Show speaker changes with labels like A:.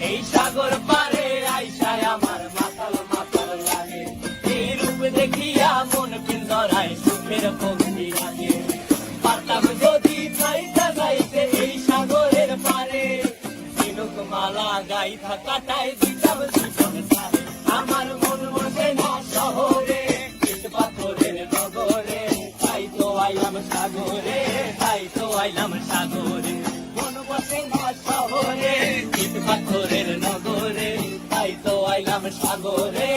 A: এই সাগর পারে আইসায় আমার মাতাল মাতাল লাগে, এই রূপ দেখিয়া মন পিন্দরায় সুখের ভক্তি লাগে। পারতাম যদি যাইতে যাইতে এই সাগরের পারে, ঝিনুক মালা গাইথা কাটাই দিতাম জীবন সারে। আমার মন বসে না শহরে, ইট পাথরের নগরে, তাই তো আইলাম সাগরে, তাই তো আইলাম সাগরে। মন বসে না শহরে, ইট পাথরের নগরে, তাই তো আইলাম সাগরে,